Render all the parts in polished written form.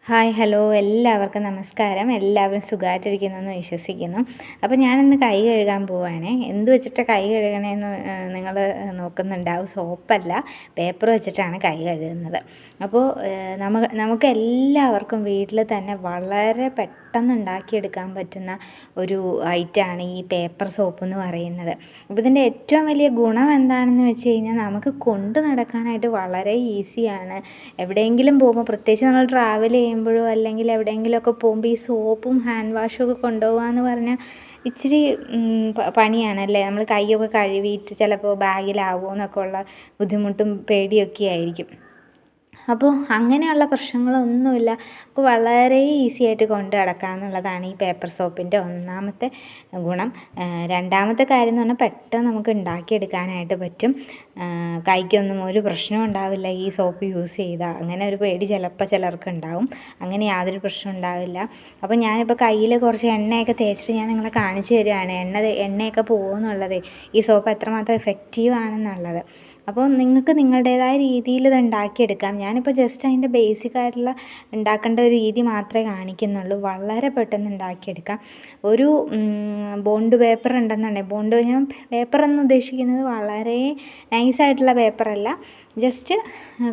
Hi hello എല്ലാവർക്കും നമസ്കാരം. എല്ലാവരും സുഖമായിട്ടിരിക്കുന്നെന്ന് വിശ്വസിക്കുന്നു. അപ്പോൾ ഞാനിന്ന് കൈ കഴുകാൻ പോവുകയാണേ. എന്ത് വെച്ചിട്ട് കൈ കഴുകണേന്ന് നിങ്ങൾ നോക്കുന്നുണ്ടാവും. സോപ്പല്ല, പേപ്പർ വെച്ചിട്ടാണ് കൈ കഴുകുന്നത്. അപ്പോൾ നമുക്ക് എല്ലാവർക്കും വീട്ടിൽ തന്നെ വളരെ പെട്ടെന്ന് ഉണ്ടാക്കിയെടുക്കാൻ പറ്റുന്ന ഒരു ഐറ്റമാണ് ഈ പേപ്പർ സോപ്പ് എന്ന് പറയുന്നത്. അപ്പോൾ ഇതിൻ്റെ ഏറ്റവും വലിയ ഗുണം എന്താണെന്ന് വെച്ച് കഴിഞ്ഞാൽ നമുക്ക് കൊണ്ട് നടക്കാനായിട്ട് വളരെ ഈസിയാണ്. എവിടെയെങ്കിലും പോകുമ്പോൾ, പ്രത്യേകിച്ച് നമ്മൾ ട്രാവൽ ചെയ്യുമ്പോഴോ അല്ലെങ്കിൽ എവിടെയെങ്കിലുമൊക്കെ പോകുമ്പോൾ ഈ സോപ്പും ഹാൻഡ് വാഷും ഒക്കെ കൊണ്ടുപോകുക എന്ന് പറഞ്ഞാൽ ഇച്ചിരി പണിയാണല്ലേ. നമ്മൾ കൈയൊക്കെ കഴുകിയിട്ട് ചിലപ്പോൾ ബാഗിലാവുമോ എന്നൊക്കെ ഉള്ള ബുദ്ധിമുട്ടും പേടിയൊക്കെ ആയിരിക്കും. അപ്പോൾ അങ്ങനെയുള്ള പ്രശ്നങ്ങളൊന്നുമില്ല. അപ്പോൾ വളരെ ഈസി ആയിട്ട് കൊണ്ട് നടക്കാം എന്നുള്ളതാണ് ഈ പേപ്പർ സോപ്പിൻ്റെ ഒന്നാമത്തെ ഗുണം. രണ്ടാമത്തെ കാര്യം എന്ന് പറഞ്ഞാൽ പെട്ടെന്ന് നമുക്ക് ഉണ്ടാക്കിയെടുക്കാനായിട്ട് പറ്റും. കൈക്കൊന്നും ഒരു പ്രശ്നവും ഉണ്ടാവില്ല ഈ സോപ്പ് യൂസ് ചെയ്താൽ. അങ്ങനെ ഒരു പേടി ചിലപ്പോൾ ചിലർക്ക് ഉണ്ടാവും. അങ്ങനെ യാതൊരു പ്രശ്നം ഉണ്ടാവില്ല. അപ്പോൾ ഞാനിപ്പോൾ കയ്യിൽ കുറച്ച് എണ്ണയൊക്കെ തേച്ചിട്ട് ഞാൻ നിങ്ങളെ കാണിച്ചു തരികയാണ്. എണ്ണയൊക്കെ പോകുമെന്നുള്ളത്, ഈ സോപ്പ് എത്രമാത്രം എഫക്റ്റീവ് ആണെന്നുള്ളത്. അപ്പോൾ നിങ്ങൾക്ക് നിങ്ങളുടേതായ രീതിയിൽ ഇത് ഉണ്ടാക്കിയെടുക്കാം. ഞാനിപ്പോൾ ജസ്റ്റ് അതിൻ്റെ ബേസിക്കായിട്ടുള്ള ഉണ്ടാക്കേണ്ട ഒരു രീതി മാത്രമേ കാണിക്കുന്നുള്ളൂ. വളരെ പെട്ടെന്ന് ഉണ്ടാക്കിയെടുക്കാം. ഒരു ബോണ്ട് പേപ്പർ ഉണ്ടെന്നുണ്ടെങ്കിൽ, ബോണ്ട് ഞാൻ പേപ്പർ എന്ന് ഉദ്ദേശിക്കുന്നത് വളരെ നൈസായിട്ടുള്ള പേപ്പറല്ല, ജസ്റ്റ്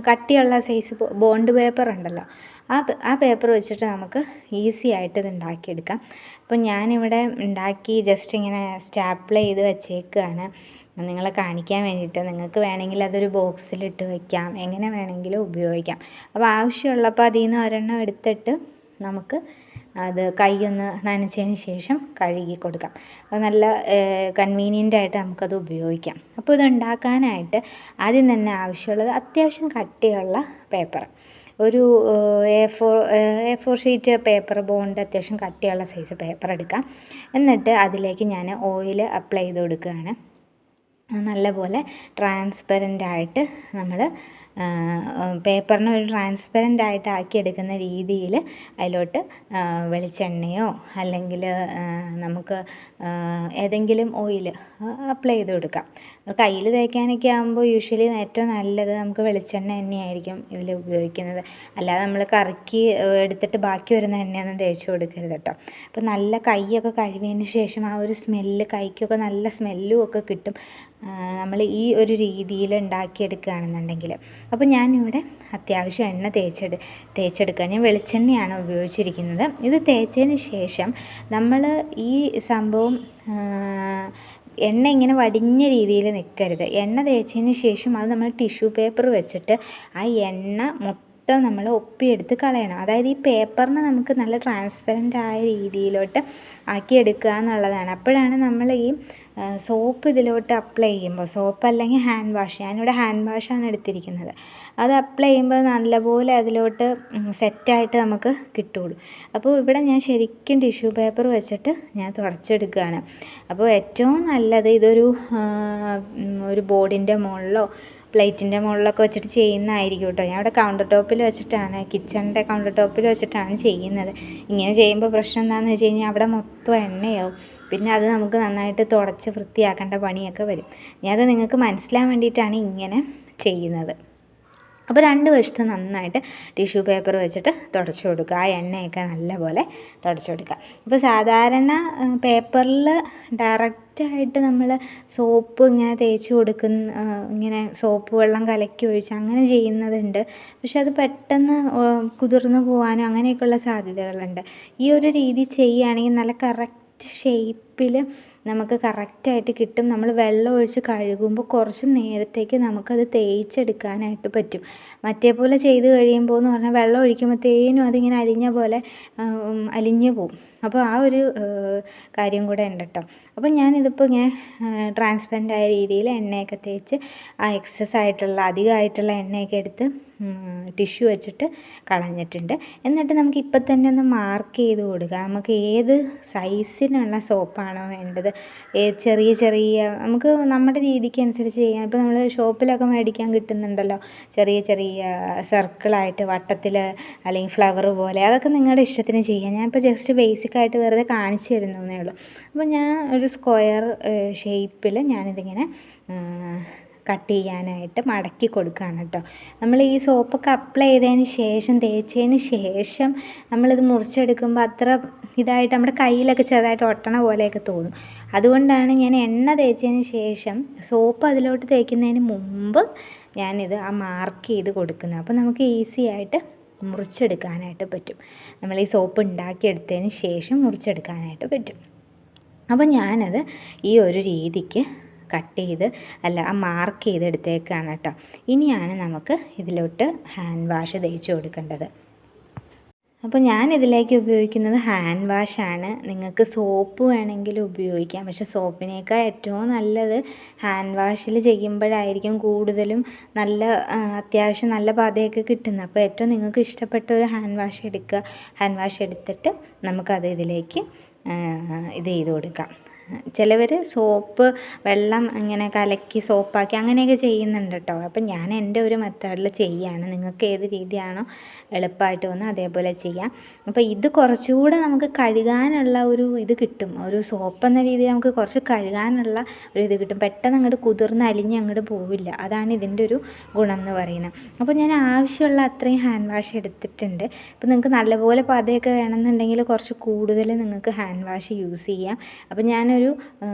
കട്ടിയുള്ള സൈസ് ബോണ്ട് പേപ്പർ ഉണ്ടല്ലോ, ആ പേപ്പർ വെച്ചിട്ട് നമുക്ക് ഈസി ആയിട്ട് ഇത് ഉണ്ടാക്കിയെടുക്കാം. അപ്പോൾ ഞാനിവിടെ ഉണ്ടാക്കി ജസ്റ്റ് ഇങ്ങനെ സ്റ്റാപ്പിൾ ചെയ്ത് വെച്ചേക്കുകയാണ് നിങ്ങളെ കാണിക്കാൻ വേണ്ടിയിട്ട്. നിങ്ങൾക്ക് വേണമെങ്കിൽ അതൊരു ബോക്സിലിട്ട് വയ്ക്കാം, എങ്ങനെ വേണമെങ്കിലും ഉപയോഗിക്കാം. അപ്പോൾ ആവശ്യമുള്ളപ്പോൾ അതിൽ നിന്ന് ഒരെണ്ണം എടുത്തിട്ട് നമുക്ക് അത് കൈയൊന്ന് നനച്ചതിന് ശേഷം കഴുകി കൊടുക്കാം. അപ്പോൾ നല്ല കൺവീനിയൻ്റ് ആയിട്ട് നമുക്കത് ഉപയോഗിക്കാം. അപ്പോൾ ഇത് ഉണ്ടാക്കാനായിട്ട് ആദ്യം തന്നെ ആവശ്യമുള്ളത് അത്യാവശ്യം കട്ടിയുള്ള പേപ്പർ, ഒരു A4 ഷീറ്റ് പേപ്പർ, ബോണ്ട് അത്യാവശ്യം കട്ടിയുള്ള സൈസ് പേപ്പർ എടുക്കാം. എന്നിട്ട് അതിലേക്ക് ഞാൻ ഓയിൽ അപ്ലൈ ചെയ്ത് കൊടുക്കുകയാണ്. നല്ലപോലെ ട്രാൻസ്പെറൻ്റായിട്ട് നമ്മൾ പേപ്പറിനെ ഒരു ട്രാൻസ്പെറൻ്റായിട്ട് ആക്കിയെടുക്കുന്ന രീതിയിൽ അതിലോട്ട് വെളിച്ചെണ്ണയോ അല്ലെങ്കിൽ നമുക്ക് ഏതെങ്കിലും ഓയിൽ അപ്ലൈ ചെയ്ത് കൊടുക്കാം. കയ്യിൽ തേക്കാനൊക്കെ ആകുമ്പോൾ യൂഷ്വലി ഏറ്റവും നല്ലത് നമുക്ക് വെളിച്ചെണ്ണ തന്നെയായിരിക്കും ഇതിൽ ഉപയോഗിക്കുന്നത്. അല്ലാതെ നമ്മൾ കറക്കി എടുത്തിട്ട് ബാക്കി വരുന്ന എണ്ണയൊന്നും തേച്ച് കൊടുക്കരുത് കേട്ടോ. അപ്പോൾ നല്ല കൈയൊക്കെ കഴുകിയതിന് ശേഷം ആ ഒരു സ്മെല്ല്, കൈക്കൊക്കെ നല്ല സ്മെല്ലും ഒക്കെ കിട്ടും നമ്മൾ ഈ ഒരു രീതിയിൽ ഉണ്ടാക്കിയെടുക്കുകയാണെന്നുണ്ടെങ്കിൽ. അപ്പോൾ ഞാനിവിടെ അത്യാവശ്യം എണ്ണ തേച്ചെടുക്കുക. ഞാൻ വെളിച്ചെണ്ണയാണ് ഉപയോഗിച്ചിരിക്കുന്നത്. ഇത് തേച്ചതിന് ശേഷം നമ്മൾ ഈ സംഭവം എണ്ണ ഇങ്ങനെ വടിഞ്ഞ രീതിയിൽ നിൽക്കരുത്. എണ്ണ തേച്ചതിന് ശേഷം അത് നമ്മൾ ടിഷ്യൂ പേപ്പർ വെച്ചിട്ട് ആ എണ്ണ മൊത്തം നമ്മൾ ഒപ്പിയെടുത്ത് കളയണം. അതായത് ഈ പേപ്പറിനെ നമുക്ക് നല്ല ട്രാൻസ്പെറൻ്റ് ആയ രീതിയിലോട്ട് ആക്കിയെടുക്കുക എന്നുള്ളതാണ്. അപ്പോഴാണ് നമ്മൾ ഈ സോപ്പ് ഇതിലോട്ട് അപ്ലൈ ചെയ്യുമ്പോൾ, സോപ്പ് അല്ലെങ്കിൽ ഹാൻഡ് വാഷ്, ഞാനിവിടെ ഹാൻഡ് വാഷാണ് എടുത്തിരിക്കുന്നത്, അത് അപ്ലൈ ചെയ്യുമ്പോൾ നല്ലപോലെ അതിലോട്ട് സെറ്റായിട്ട് നമുക്ക് കിട്ടുള്ളൂ. അപ്പോൾ ഇവിടെ ഞാൻ ശരിക്കും ടിഷ്യൂ പേപ്പർ വെച്ചിട്ട് ഞാൻ തുടച്ചെടുക്കുകയാണ്. അപ്പോൾ ഏറ്റവും നല്ലത് ഇതൊരു ബോർഡിൻ്റെ മുകളിലോ പ്ലേറ്റിൻ്റെ മുകളിലൊക്കെ വെച്ചിട്ട് ചെയ്യുന്നതായിരിക്കും കേട്ടോ. ഞാൻ ഇവിടെ കൗണ്ടർ ടോപ്പിൽ വെച്ചിട്ടാണ്, കിച്ചണിൻ്റെ കൗണ്ടർ ടോപ്പിൽ വെച്ചിട്ടാണ് ചെയ്യുന്നത്. ഇങ്ങനെ ചെയ്യുമ്പോൾ പ്രശ്നം എന്താണെന്ന് വെച്ച് കഴിഞ്ഞാൽ അവിടെ മൊത്തം എണ്ണയാവും. പിന്നെ അത് നമുക്ക് നന്നായിട്ട് തുടച്ച് വൃത്തിയാക്കേണ്ട പണിയൊക്കെ വരും. ഞാനത് നിങ്ങൾക്ക് മനസ്സിലാൻ വേണ്ടിയിട്ടാണ് ഇങ്ങനെ ചെയ്യുന്നത്. അപ്പോൾ രണ്ട് വശത്ത് നന്നായിട്ട് ടിഷ്യൂ പേപ്പർ വെച്ചിട്ട് തുടച്ചു കൊടുക്കുക. ആ എണ്ണയൊക്കെ നല്ലപോലെ തുടച്ചു കൊടുക്കുക. അപ്പോൾ സാധാരണ പേപ്പറിൽ ഡയറക്റ്റായിട്ട് നമ്മൾ സോപ്പ് ഇങ്ങനെ തേച്ച് കൊടുക്കുന്ന, ഇങ്ങനെ സോപ്പ് വെള്ളം കലക്കി ഒഴിച്ച് അങ്ങനെ ചെയ്യുന്നതുണ്ട്. പക്ഷെ അത് പെട്ടെന്ന് കുതിർന്നു പോകാനും അങ്ങനെയൊക്കെയുള്ള സാധ്യതകളുണ്ട്. ഈ ഒരു രീതി ചെയ്യുകയാണെങ്കിൽ നല്ല കറക്റ്റ് ഷേപ്പിൽ നമുക്ക് കറക്റ്റായിട്ട് കിട്ടും. നമ്മൾ വെള്ളം ഒഴിച്ച് കഴുകുമ്പോൾ കുറച്ച് നേരത്തേക്ക് നമുക്കത് തേച്ചെടുക്കാനായിട്ട് പറ്റും. മറ്റേ പോലെ ചെയ്ത് കഴിയുമ്പോൾ എന്ന് പറഞ്ഞാൽ വെള്ളം ഒഴിക്കുമ്പോഴത്തേനും അതിങ്ങനെ അലിഞ്ഞ പോലെ അലിഞ്ഞു പോവും. അപ്പോൾ ആ ഒരു കാര്യം കൂടെ ഉണ്ട് കേട്ടോ. അപ്പോൾ ഞാനിതിപ്പോൾ ഇങ്ങനെ ട്രാൻസ്പെറൻ്റ് ആയ രീതിയിൽ എണ്ണയൊക്കെ തേച്ച് ആ എക്സസ് ആയിട്ടുള്ള അധികമായിട്ടുള്ള എണ്ണയൊക്കെ എടുത്ത് ടിഷ്യൂ വെച്ചിട്ട് കളഞ്ഞിട്ടുണ്ട്. എന്നിട്ട് നമുക്ക് ഇപ്പം തന്നെ ഒന്ന് മാർക്ക് ചെയ്ത് കൊടുക്കുക. നമുക്ക് ഏത് സൈസിനുള്ള സോപ്പാണോ വേണ്ടത്, ചെറിയ ചെറിയ നമുക്ക് നമ്മുടെ രീതിക്ക് അനുസരിച്ച് ചെയ്യാം. ഇപ്പോൾ നമ്മൾ ഷോപ്പിലൊക്കെ മേടിക്കാൻ കിട്ടുന്നുണ്ടല്ലോ ചെറിയ ചെറിയ സർക്കിളായിട്ട് വട്ടത്തിൽ അല്ലെങ്കിൽ ഫ്ലവർ പോലെ, അതൊക്കെ നിങ്ങളുടെ ഇഷ്ടത്തിന് ചെയ്യാം. ഞാനിപ്പോൾ ജസ്റ്റ് ബേസിക്കായിട്ട് വെറുതെ കാണിച്ചു തരുന്നതേ ഉള്ളൂ. അപ്പോൾ ഞാൻ ഒരു സ്ക്വയർ ഷേപ്പിൽ ഞാനിതിങ്ങനെ കട്ട് ചെയ്യാനായിട്ട് മടക്കി കൊടുക്കുകയാണ് കേട്ടോ. നമ്മൾ ഈ സോപ്പൊക്കെ അപ്ലൈ ചെയ്തതിന് ശേഷം, തേച്ചതിന് ശേഷം നമ്മളിത് മുറിച്ചെടുക്കുമ്പോൾ അത്ര ഇതായിട്ട് നമ്മുടെ കയ്യിലൊക്കെ ചെറുതായിട്ട് ഒട്ടണ പോലെയൊക്കെ തോന്നും. അതുകൊണ്ടാണ് ഞാൻ എണ്ണ തേച്ചതിന് ശേഷം സോപ്പ് അതിലോട്ട് തേക്കുന്നതിന് മുമ്പ് ഞാനിത് മാർക്ക് ചെയ്ത് കൊടുക്കുന്നത്. അപ്പോൾ നമുക്ക് ഈസി ആയിട്ട് മുറിച്ചെടുക്കാനായിട്ട് പറ്റും. നമ്മൾ ഈ സോപ്പ് ഉണ്ടാക്കിയെടുത്തതിന് ശേഷം മുറിച്ചെടുക്കാനായിട്ട് പറ്റും. അപ്പോൾ ഞാനത് ഈ ഒരു രീതിക്ക് കട്ട് ചെയ്ത് മാർക്ക് ചെയ്തെടുത്തേക്കാണ് കേട്ടോ. ഇനിയാണ് നമുക്ക് ഇതിലോട്ട് ഹാൻഡ് വാഷ് തേച്ച് കൊടുക്കേണ്ടത്. അപ്പോൾ ഞാൻ ഇതിലേക്ക് ഉപയോഗിക്കുന്നത് ഹാൻഡ് വാഷാണ്. നിങ്ങൾക്ക് സോപ്പ് വേണമെങ്കിലും ഉപയോഗിക്കാം, പക്ഷേ സോപ്പിനേക്കാൾ ഏറ്റവും നല്ലത് ഹാൻഡ് വാഷിൽ ചെയ്യുമ്പോഴായിരിക്കും കൂടുതലും നല്ല അത്യാവശ്യം നല്ല പതയൊക്കെ കിട്ടുന്നത്. അപ്പോൾ ഏറ്റവും നിങ്ങൾക്ക് ഇഷ്ടപ്പെട്ട ഒരു ഹാൻഡ് വാഷ് എടുക്കുക. ഹാൻഡ് വാഷ് എടുത്തിട്ട് നമുക്കത് ഇതിലേക്ക് ഇത് ചെയ്ത് കൊടുക്കാം. ചിലവർ സോപ്പ് വെള്ളം ഇങ്ങനെ കലക്കി സോപ്പാക്കി അങ്ങനെയൊക്കെ ചെയ്യുന്നുണ്ട് കേട്ടോ. അപ്പം ഞാൻ എൻ്റെ ഒരു മെത്തേഡിൽ ചെയ്യുകയാണ്. നിങ്ങൾക്ക് ഏത് രീതിയാണോ എളുപ്പമായിട്ട് വന്ന് അതേപോലെ ചെയ്യാം. അപ്പോൾ ഇത് കുറച്ചുകൂടെ നമുക്ക് കഴുകാനുള്ള ഒരു ഇത് കിട്ടും. ഒരു സോപ്പ് എന്ന രീതിയിൽ നമുക്ക് കുറച്ച് കഴുകാനുള്ള ഒരു ഇത് കിട്ടും. പെട്ടെന്ന് അങ്ങോട്ട് കുതിർന്ന് അലിഞ്ഞ് അങ്ങോട്ട് പോവില്ല. അതാണ് ഇതിൻ്റെ ഒരു ഗുണം എന്ന് പറയുന്നത്. അപ്പോൾ ഞാൻ ആവശ്യമുള്ള അത്രയും ഹാൻഡ് വാഷ് എടുത്തിട്ടുണ്ട്. അപ്പോൾ നിങ്ങൾക്ക് നല്ലപോലെ പതയൊക്കെ വേണമെന്നുണ്ടെങ്കിൽ കുറച്ച് കൂടുതൽ നിങ്ങൾക്ക് ഹാൻഡ് വാഷ് യൂസ് ചെയ്യാം. അപ്പോൾ ഞാനൊരു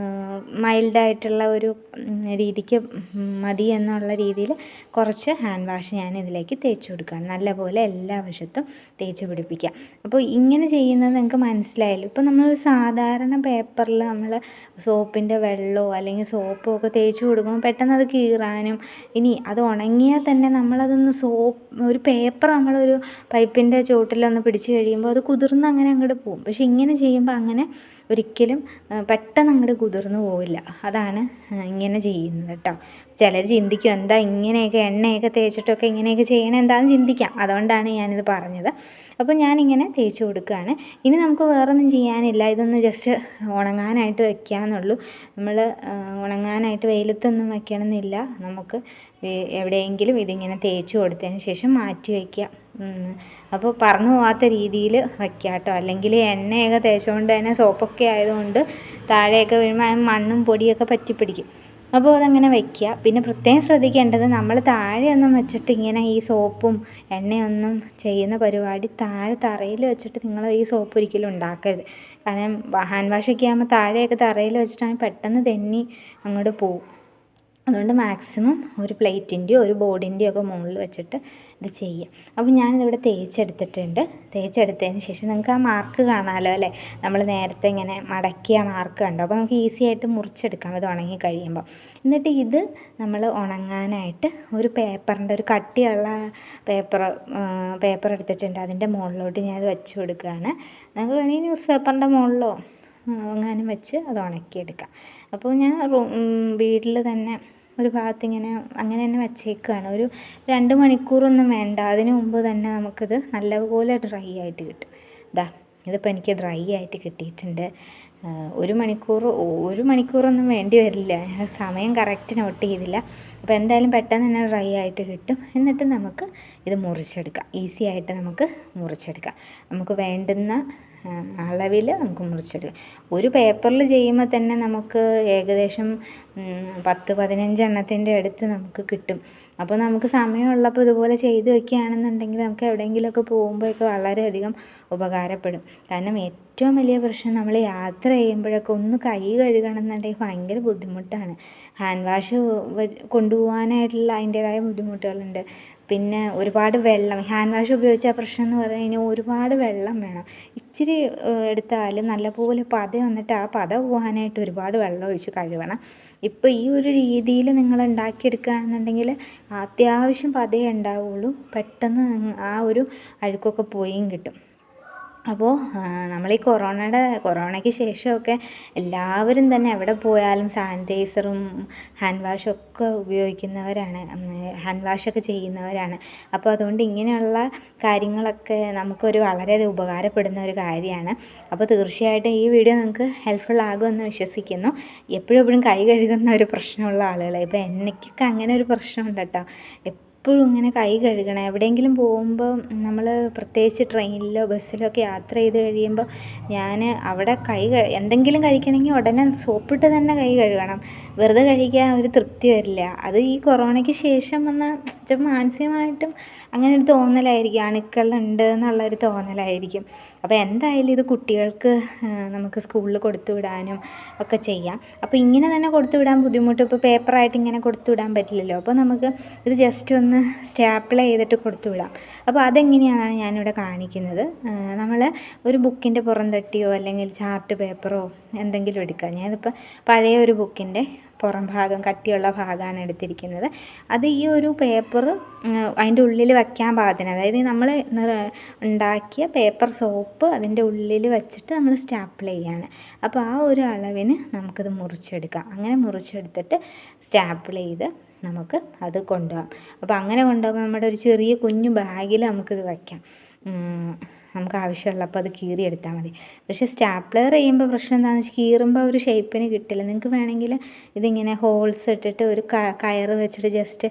മൈൽഡായിട്ടുള്ള ഒരു രീതിക്ക് മതി എന്നുള്ള രീതിയിൽ കുറച്ച് ഹാൻഡ് വാഷ് ഞാൻ ഇതിലേക്ക് തേച്ച് കൊടുക്കുകയാണ്. നല്ലപോലെ എല്ലാ വശത്തും തേച്ച് പിടിപ്പിക്കുക. അപ്പോൾ ഇങ്ങനെ ചെയ്യുന്നത് നിങ്ങൾക്ക് മനസ്സിലായല്ലോ. ഇപ്പോൾ നമ്മൾ സാധാരണ പേപ്പറിൽ നമ്മൾ സോപ്പിൻ്റെ വെള്ളമോ അല്ലെങ്കിൽ സോപ്പോ ഒക്കെ തേച്ച് കൊടുക്കുമ്പോൾ പെട്ടെന്ന് അത് കീറാനും, ഇനി അത് ഉണങ്ങിയാൽ തന്നെ നമ്മളതൊന്ന് ഒരു പേപ്പർ നമ്മളൊരു പൈപ്പിൻ്റെ ചുവട്ടിലൊന്ന് പിടിച്ച് കഴിയുമ്പോൾ അത് കുതിർന്ന് അങ്ങനെ അങ്ങോട്ട് പോകും. പക്ഷേ ഇങ്ങനെ ചെയ്യുമ്പോൾ അങ്ങനെ ഒരിക്കലും പെട്ടെന്ന് അങ്ങോട്ട് കുതിർന്ന് പോവില്ല. അതാണ് ഇങ്ങനെ ചെയ്യുന്നത് കേട്ടോ. ചിലർ ചിന്തിക്കും എന്താ ഇങ്ങനെയൊക്കെ എണ്ണയൊക്കെ തേച്ചിട്ടൊക്കെ ഇങ്ങനെയൊക്കെ ചെയ്യണത് എന്താണെന്ന് ചിന്തിക്കാം. അതുകൊണ്ടാണ് ഞാനിത് പറഞ്ഞത്. അപ്പോൾ ഞാനിങ്ങനെ തേച്ച് കൊടുക്കുകയാണ്. ഇനി നമുക്ക് വേറൊന്നും ചെയ്യാനില്ല. ഇതൊന്ന് ജസ്റ്റ് ഉണങ്ങാനായിട്ട് വയ്ക്കാമെന്നുള്ളൂ. നമ്മൾ ഉണങ്ങാനായിട്ട് വെയിലത്തൊന്നും വയ്ക്കണമെന്നില്ല. നമുക്ക് എവിടെയെങ്കിലും ഇതിങ്ങനെ തേച്ച് കൊടുത്തതിന് ശേഷം മാറ്റി വയ്ക്കുക. അപ്പോൾ പറന്നു പോകാത്ത രീതിയിൽ വയ്ക്കുക കേട്ടോ. അല്ലെങ്കിൽ എണ്ണയൊക്കെ തേച്ചുകൊണ്ട് തന്നെ സോപ്പൊക്കെ ആയതുകൊണ്ട് താഴെയൊക്കെ വീഴുമ്പോൾ മണ്ണും പൊടിയൊക്കെ പറ്റിപ്പിടിക്കും. അപ്പോൾ അതങ്ങനെ വയ്ക്കുക. പിന്നെ പ്രത്യേകം ശ്രദ്ധിക്കേണ്ടത് നമ്മൾ താഴെയൊന്നും വെച്ചിട്ട് ഇങ്ങനെ ഈ സോപ്പും എണ്ണയൊന്നും ചെയ്യുന്ന പരിപാടി താഴെ തറയിൽ വെച്ചിട്ട് നിങ്ങൾ ഈ സോപ്പ് ഒരിക്കലും ഉണ്ടാക്കരുത്. കാരണം ഹാൻഡ് വാഷൊക്കെ ആകുമ്പോൾ താഴെയൊക്കെ തറയിൽ വെച്ചിട്ടാണെങ്കിൽ പെട്ടെന്ന് തെന്നി അങ്ങോട്ട് പോകും. അതുകൊണ്ട് മാക്സിമം ഒരു പ്ലേറ്റിൻ്റെയോ ഒരു ബോർഡിൻ്റെയോ ഒക്കെ മുകളിൽ വെച്ചിട്ട് ഇത് ചെയ്യാം. അപ്പോൾ ഞാനിതിവിടെ തേച്ചെടുത്തിട്ടുണ്ട്. തേച്ചെടുത്തതിന് ശേഷം നിങ്ങൾക്ക് ആ മാർക്ക് കാണാമല്ലോ അല്ലേ, നമ്മൾ നേരത്തെ ഇങ്ങനെ മടക്കിയ മാർക്ക് കണ്ടോ. അപ്പോൾ നമുക്ക് ഈസി ആയിട്ട് മുറിച്ചെടുക്കാം ഇത് ഉണങ്ങി കഴിയുമ്പോൾ. എന്നിട്ട് ഇത് നമ്മൾ ഉണങ്ങാനായിട്ട് ഒരു പേപ്പറിൻ്റെ ഒരു കട്ടിയുള്ള പേപ്പർ എടുത്തിട്ടുണ്ട്. അതിൻ്റെ മുകളിലോട്ട് ഞാനത് വെച്ച് കൊടുക്കുകയാണ്. നമുക്ക് വേണമെങ്കിൽ ന്യൂസ് പേപ്പറിൻ്റെ മുകളിലോ എങ്ങാനും വെച്ച് അത് ഉണക്കിയെടുക്കാം. അപ്പോൾ ഞാൻ വീട്ടിൽ തന്നെ ഒരു ഭാഗത്ത് ഇങ്ങനെ അങ്ങനെ തന്നെ വച്ചേക്കുകയാണ്. ഒരു 2 മണിക്കൂറൊന്നും വേണ്ട. അതിന് മുമ്പ് തന്നെ നമുക്കിത് നല്ലപോലെ ഡ്രൈ ആയിട്ട് കിട്ടും. ഇതിപ്പോൾ എനിക്ക് ഡ്രൈ ആയിട്ട് കിട്ടിയിട്ടുണ്ട്. 1 മണിക്കൂറൊന്നും വേണ്ടി വരില്ല. സമയം കറക്റ്റ് നോട്ട് ചെയ്തില്ല. അപ്പോൾ എന്തായാലും പെട്ടെന്ന് തന്നെ ഡ്രൈ ആയിട്ട് കിട്ടും. എന്നിട്ട് നമുക്ക് ഇത് മുറിച്ചെടുക്കാം. ഈസി ആയിട്ട് നമുക്ക് മുറിച്ചെടുക്കാം. നമുക്ക് വേണ്ടുന്ന അളവിൽ നമുക്ക് മുറിച്ചെടുക്കാം. ഒരു പേപ്പറിൽ ചെയ്യുമ്പോൾ തന്നെ നമുക്ക് ഏകദേശം 10-15 എണ്ണത്തിൻ്റെ അടുത്ത് നമുക്ക് കിട്ടും. അപ്പോൾ നമുക്ക് സമയമുള്ളപ്പോൾ ഇതുപോലെ ചെയ്ത് വയ്ക്കുകയാണെന്നുണ്ടെങ്കിൽ നമുക്ക് എവിടെയെങ്കിലുമൊക്കെ പോകുമ്പോഴൊക്കെ വളരെയധികം ഉപകാരപ്പെടും. കാരണം ഏറ്റവും വലിയ പ്രശ്നം നമ്മൾ യാത്ര ചെയ്യുമ്പോഴൊക്കെ ഒന്ന് കൈ കഴുകണമെന്നുണ്ടെങ്കിൽ ഭയങ്കര ബുദ്ധിമുട്ടാണ്. ഹാൻഡ് വാഷ് കൊണ്ടുപോകാനായിട്ടുള്ള അതിൻ്റേതായ ബുദ്ധിമുട്ടുകളുണ്ട്. പിന്നെ ഒരുപാട് വെള്ളം, ഹാൻഡ് വാഷ് ഉപയോഗിച്ച പ്രശ്നം എന്ന് പറഞ്ഞു കഴിഞ്ഞാൽ ഒരുപാട് വെള്ളം വേണം. ഇച്ചിരി എടുത്താലും നല്ലപോലെ പത വന്നിട്ട് ആ പത പോകാനായിട്ട് ഒരുപാട് വെള്ളം ഒഴിച്ച് കഴുകണം. ഇപ്പോൾ ഈ ഒരു രീതിയിൽ നിങ്ങൾ ഉണ്ടാക്കിയെടുക്കുകയാണെന്നുണ്ടെങ്കിൽ അത്യാവശ്യം പതയേ ഉണ്ടാവുള്ളൂ. പെട്ടെന്ന് ആ ഒരു അഴുക്കൊക്കെ പോയും കിട്ടും. അപ്പോൾ നമ്മൾ ഈ കൊറോണയ്ക്ക് ശേഷമൊക്കെ എല്ലാവരും തന്നെ എവിടെ പോയാലും സാനിറ്റൈസറും ഹാൻഡ് വാഷും ഒക്കെ ഉപയോഗിക്കുന്നവരാണ്, ഹാൻഡ് വാഷൊക്കെ ചെയ്യുന്നവരാണ്. അപ്പോൾ അതുകൊണ്ട് ഇങ്ങനെയുള്ള കാര്യങ്ങളൊക്കെ നമുക്കൊരു വളരെ ഉപകാരപ്പെടുന്ന ഒരു കാര്യമാണ്. അപ്പോൾ തീർച്ചയായിട്ടും ഈ വീഡിയോ നിങ്ങൾക്ക് ഹെൽപ്ഫുൾ ആകുമെന്ന് വിശ്വസിക്കുന്നു. എപ്പോഴും കൈ കഴുകുന്ന ഒരു പ്രശ്നമുള്ള ആളുകൾ, ഇപ്പോൾ എനിക്കൊക്കെ അങ്ങനെ ഒരു പ്രശ്നമുണ്ട് കേട്ടോ. എപ്പോഴും ഇങ്ങനെ കൈ കഴുകണം. എവിടെയെങ്കിലും പോകുമ്പോൾ നമ്മൾ പ്രത്യേകിച്ച് ട്രെയിനിലോ ബസ്സിലോ ഒക്കെ യാത്ര ചെയ്ത് കഴിയുമ്പോൾ ഞാൻ അവിടെ എന്തെങ്കിലും കഴിക്കണമെങ്കിൽ ഉടനെ സോപ്പിട്ട് തന്നെ കൈ കഴുകണം. വെറുതെ കഴിക്കാൻ ഒരു തൃപ്തി വരില്ല. അത് ഈ കൊറോണയ്ക്ക് ശേഷം വന്ന മാനസികമായിട്ടും അങ്ങനെ ഒരു തോന്നലായിരിക്കും, അണുക്കളുണ്ട് എന്നുള്ളൊരു തോന്നലായിരിക്കും. അപ്പോൾ എന്തായാലും ഇത് കുട്ടികൾക്ക് നമുക്ക് സ്കൂളിൽ കൊടുത്തു വിടാനും ഒക്കെ ചെയ്യാം. അപ്പോൾ ഇങ്ങനെ തന്നെ കൊടുത്തു വിടാൻ ബുദ്ധിമുട്ട്, ഇപ്പോൾ പേപ്പറായിട്ട് ഇങ്ങനെ കൊടുത്തു വിടാൻ പറ്റില്ലല്ലോ. അപ്പോൾ നമുക്ക് ഇത് ജസ്റ്റ് ഒന്ന് സ്റ്റാപ്പിൾ ചെയ്തിട്ട് കൊടുത്തു വിടാം. അപ്പോൾ അതെങ്ങനെയാണ് ഞാനിവിടെ കാണിക്കുന്നത്. നമ്മൾ ഒരു ബുക്കിൻ്റെ പുറം തട്ടിയോ അല്ലെങ്കിൽ ചാർട്ട് പേപ്പറോ എന്തെങ്കിലും എടുക്കുക. ഞാനിപ്പോൾ പഴയ ഒരു ബുക്കിൻ്റെ പുറം ഭാഗം, കട്ടിയുള്ള ഭാഗമാണ് എടുത്തിരിക്കുന്നത്. അത് ഈ ഒരു പേപ്പർ അതിൻ്റെ ഉള്ളിൽ വയ്ക്കാൻ പാകത്തിന്, അതായത് നമ്മൾ ഉണ്ടാക്കിയ പേപ്പർ സോപ്പ് അതിൻ്റെ ഉള്ളിൽ വെച്ചിട്ട് നമ്മൾ സ്റ്റാപ്പിൾ ചെയ്യുകയാണ്. അപ്പോൾ ആ ഒരു അളവിന് നമുക്കിത് മുറിച്ചെടുക്കാം. അങ്ങനെ മുറിച്ചെടുത്തിട്ട് സ്റ്റാപ്പിൾ ചെയ്ത് നമുക്ക് അത് കൊണ്ടുപോകാം. അപ്പോൾ അങ്ങനെ കൊണ്ടുപോകുമ്പോൾ നമ്മുടെ ഒരു ചെറിയ കുഞ്ഞു ബാഗിൽ നമുക്കിത് വയ്ക്കാം. നമുക്ക് ആവശ്യമുള്ളപ്പോൾ അത് കീറിയെടുത്താൽ മതി. പക്ഷേ സ്റ്റാപ്ലർ ചെയ്യുമ്പോൾ പ്രശ്നം എന്താണെന്ന് വെച്ചാൽ കീറുമ്പോൾ ഒരു ഷേപ്പിന് കിട്ടില്ല. നിങ്ങൾക്ക് വേണമെങ്കിൽ ഇതിങ്ങനെ ഹോൾസ് ഇട്ടിട്ട് ഒരു കയറ് വെച്ചിട്ട് ജസ്റ്റ്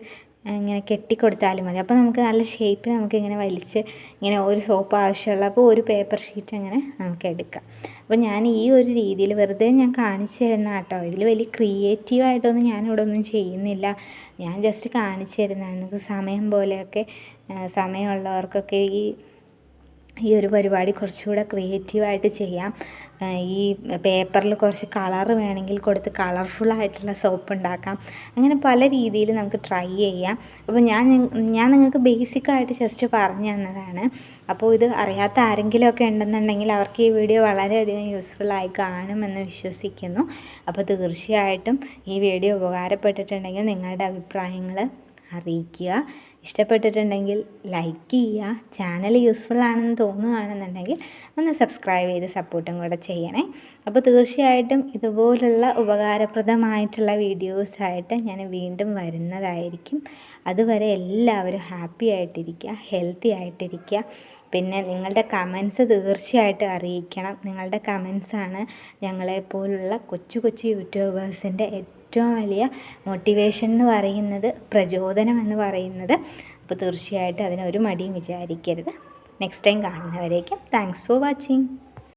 ഇങ്ങനെ കെട്ടിക്കൊടുത്താലും മതി. അപ്പോൾ നമുക്ക് നല്ല ഷേപ്പിൽ നമുക്കിങ്ങനെ വലിച്ച് ഇങ്ങനെ ഒരു സോപ്പ് ആവശ്യമുള്ള അപ്പോൾ ഒരു പേപ്പർ ഷീറ്റ് അങ്ങനെ നമുക്ക് എടുക്കാം. അപ്പോൾ ഞാൻ ഈ ഒരു രീതിയിൽ വെറുതെ ഞാൻ കാണിച്ചു തരുന്ന കേട്ടോ. ഇതിൽ വലിയ ക്രിയേറ്റീവായിട്ടൊന്നും ഞാനിവിടെ ഒന്നും ചെയ്യുന്നില്ല. ഞാൻ ജസ്റ്റ് കാണിച്ചു തരുന്നതാണ്. നിങ്ങൾക്ക് സമയം പോലെയൊക്കെ സമയമുള്ളവർക്കൊക്കെ ഈ ഒരു പരിപാടി കുറച്ചുകൂടെ ക്രിയേറ്റീവായിട്ട് ചെയ്യാം. ഈ പേപ്പറിൽ കുറച്ച് കളർ വേണമെങ്കിൽ കൊടുത്ത് കളർഫുള്ളായിട്ടുള്ള സോപ്പ് ഉണ്ടാക്കാം. അങ്ങനെ പല രീതിയിൽ നമുക്ക് ട്രൈ ചെയ്യാം. അപ്പോൾ ഞാൻ നിങ്ങൾക്ക് ബേസിക്കായിട്ട് ജസ്റ്റ് പറഞ്ഞു തന്നതാണ്. അപ്പോൾ ഇത് അറിയാത്ത ആരെങ്കിലുമൊക്കെ ഉണ്ടെന്നുണ്ടെങ്കിൽ അവർക്ക് ഈ വീഡിയോ വളരെയധികം യൂസ്ഫുള്ളായി കാണുമെന്ന് വിശ്വസിക്കുന്നു. അപ്പോൾ തീർച്ചയായിട്ടും ഈ വീഡിയോ ഉപകാരപ്പെട്ടിട്ടുണ്ടെങ്കിൽ നിങ്ങളുടെ അഭിപ്രായങ്ങൾ അറിയിക്കുക. ഇഷ്ടപ്പെട്ടിട്ടുണ്ടെങ്കിൽ ലൈക്ക് ചെയ്യുക. ചാനൽ യൂസ്ഫുൾ ആണെന്ന് തോന്നുകയാണെന്നുണ്ടെങ്കിൽ ഒന്ന് സബ്സ്ക്രൈബ് ചെയ്ത് സപ്പോർട്ടും കൂടെ ചെയ്യണേ. അപ്പോൾ തീർച്ചയായിട്ടും ഇതുപോലുള്ള ഉപകാരപ്രദമായിട്ടുള്ള വീഡിയോസായിട്ട് ഞാൻ വീണ്ടും വരുന്നതായിരിക്കും. അതുവരെ എല്ലാവരും ഹാപ്പി ആയിട്ടിരിക്കുക, ഹെൽത്തി ആയിട്ടിരിക്കുക. പിന്നെ നിങ്ങളുടെ കമൻസ് തീർച്ചയായിട്ടും അറിയിക്കണം. നിങ്ങളുടെ കമൻസാണ് ഞങ്ങളെപ്പോലുള്ള കൊച്ചു യൂട്യൂബേഴ്സിൻ്റെ ഏറ്റവും വലിയ മോട്ടിവേഷൻ എന്ന് പറയുന്നത്, പ്രചോദനം എന്ന് പറയുന്നത്. അപ്പോൾ തീർച്ചയായിട്ടും അതിനൊരു മടിയും വിചാരിക്കരുത്. നെക്സ്റ്റ് ടൈം കാണുന്നവരേക്കും താങ്ക്സ് ഫോർ വാച്ചിങ്.